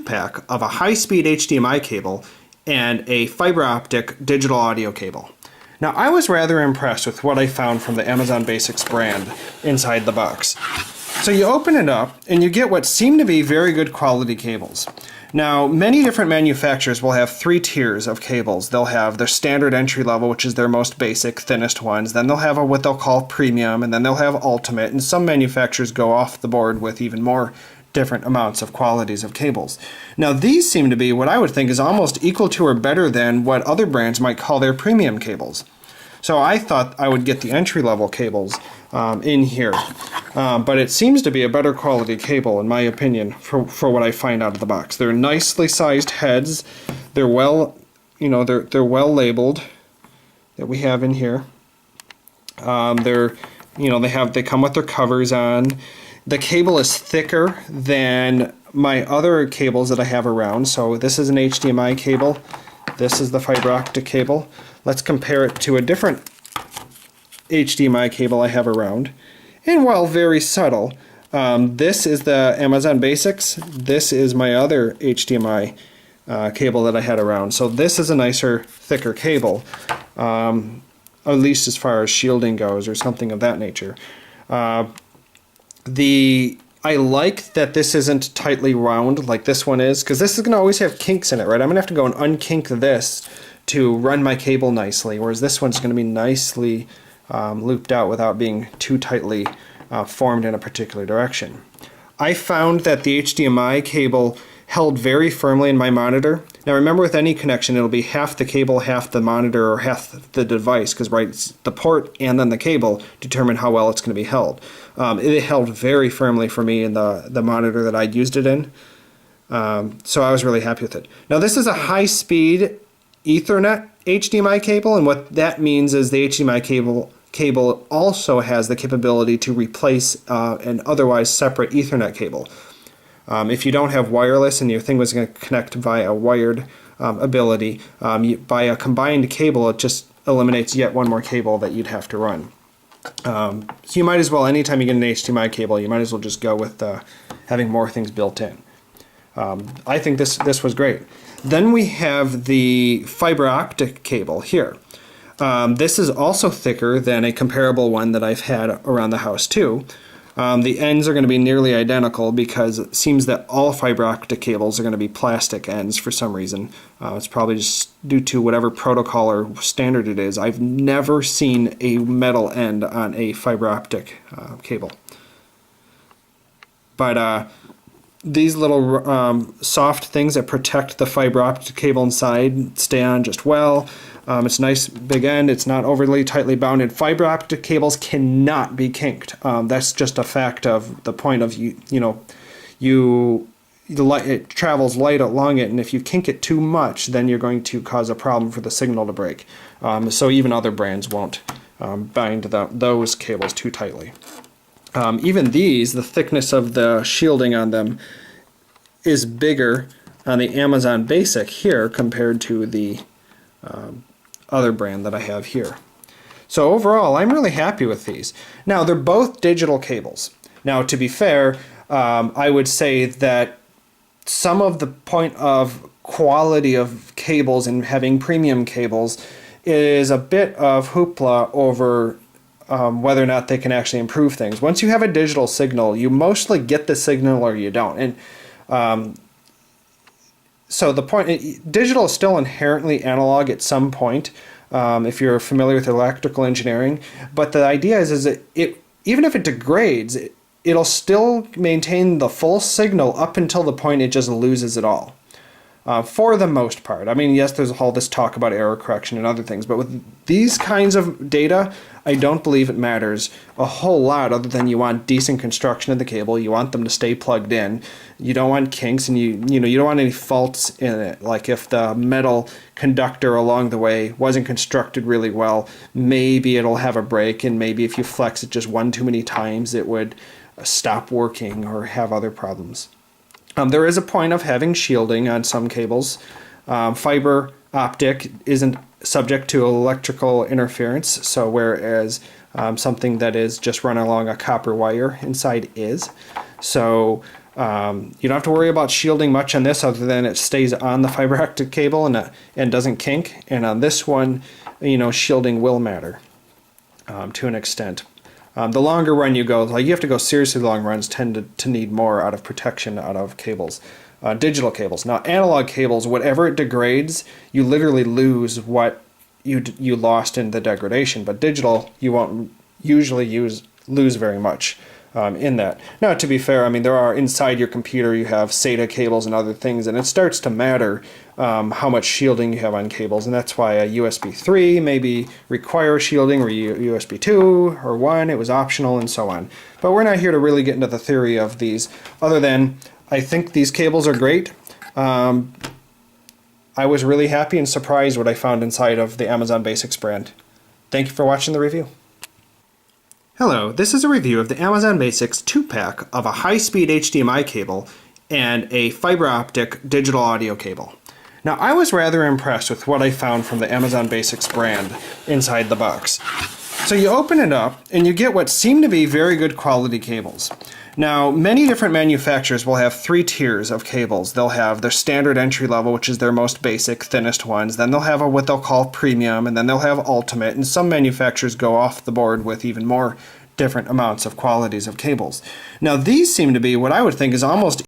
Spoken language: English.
pack of a high-speed HDMI cable and a fiber optic digital audio cable. Now, I was rather impressed with what I found from the Amazon Basics brand inside the box. So you open it up and you get what seem to be very good quality cables. Now, many different manufacturers will have 3 tiers of cables. They'll have their standard entry level, which is their most basic, thinnest ones. Then they'll have what they'll call premium, and then they'll have ultimate. And some manufacturers go off the board with even more different amounts of qualities of cables. Now, these seem to be what I would think is almost equal to or better than what other brands might call their premium cables. So I thought I would get the entry-level cables in here, but it seems to be a better quality cable, in my opinion, for what I find out of the box. They're nicely sized heads. They're well, they're well labeled that we have in here. They come with their covers on. The cable is thicker than my other cables that I have around. So this is an HDMI cable. This is the fiber optic cable. Let's compare it to a different HDMI cable I have around. And while very subtle, this is the Amazon Basics. This is my other HDMI cable that I had around. So this is a nicer, thicker cable, at least as far as shielding goes or something of that nature. I like that this isn't tightly wound like this one is, because this is going to always have kinks in it, right? I'm going to have to go and unkink this to run my cable nicely, whereas this one's going to be nicely looped out without being too tightly formed in a particular direction. I found that the HDMI cable held very firmly in my monitor. Now remember, with any connection, it'll be half the cable, half the monitor, or half the device, because the port and then the cable determine how well it's going to be held. It held very firmly for me in the monitor that I'd used it in, so I was really happy with it. Now this is a high-speed Ethernet HDMI cable, and what that means is the HDMI cable also has the capability to replace an otherwise separate Ethernet cable. If you don't have wireless and your thing was going to connect via wired ability, by a combined cable, it just eliminates yet one more cable that you'd have to run. So you might as well, anytime you get an HDMI cable, you might as well just go with having more things built in. I think this was great. Then we have the fiber optic cable here. This is also thicker than a comparable one that I've had around the house too. The ends are going to be nearly identical because it seems that all fiber optic cables are going to be plastic ends for some reason. It's probably just due to whatever protocol or standard it is. I've never seen a metal end on a fiber optic cable. But these little soft things that protect the fiber optic cable inside stay on just well. It's a nice big end. It's not overly tightly bounded. Fiber optic cables cannot be kinked. That's just a fact of the point of it travels light along it, and if you kink it too much, then you're going to cause a problem for the signal to break. So even other brands won't bind those cables too tightly. Even these, the thickness of the shielding on them is bigger on the Amazon Basic here compared to the other brand that I have here. So overall, I'm really happy with these. Now, they're both digital cables. Now, to be fair, I would say that some of the point of quality of cables and having premium cables is a bit of hoopla over whether or not they can actually improve things. Once you have a digital signal, you mostly get the signal or you don't. And so the point, digital is still inherently analog at some point, if you're familiar with electrical engineering. But the idea is that even if it degrades, it'll still maintain the full signal up until the point it just loses it all. For the most part. I mean, yes, there's all this talk about error correction and other things, but with these kinds of data, I don't believe it matters a whole lot, other than you want decent construction of the cable. You want them to stay plugged in. You don't want kinks, and you don't want any faults in it. Like if the metal conductor along the way wasn't constructed really well, maybe it'll have a break, and maybe if you flex it just one too many times, it would stop working or have other problems. There is a point of having shielding on some cables. Fiber optic isn't subject to electrical interference, so whereas something that is just run along a copper wire inside is. So You don't have to worry about shielding much on this other than it stays on the fiber optic cable and doesn't kink. And on this one, shielding will matter to an extent. The longer run you go, like you have to go seriously long runs, tend to need more out of protection out of cables. Digital cables. Now analog cables, whatever it degrades, you literally lose what you lost in the degradation. But digital, you won't usually lose very much in that. Now, to be fair, I mean, there are inside your computer, you have SATA cables and other things, and it starts to matter how much shielding you have on cables, and that's why a USB 3 maybe require shielding, or USB 2 or 1, it was optional, and so on. But we're not here to really get into the theory of these, other than I think these cables are great. I was really happy and surprised what I found inside of the Amazon Basics brand. Thank you for watching the review. Hello, this is a review of the Amazon Basics 2-pack of a high-speed HDMI cable and a fiber optic digital audio cable. Now, I was rather impressed with what I found from the Amazon Basics brand inside the box. So you open it up and you get what seem to be very good quality cables. Now, many different manufacturers will have 3 tiers of cables. They'll have their standard entry level, which is their most basic, thinnest ones. Then they'll have what they'll call premium, and then they'll have ultimate. And some manufacturers go off the board with even more different amounts of qualities of cables. Now, these seem to be what I would think is almost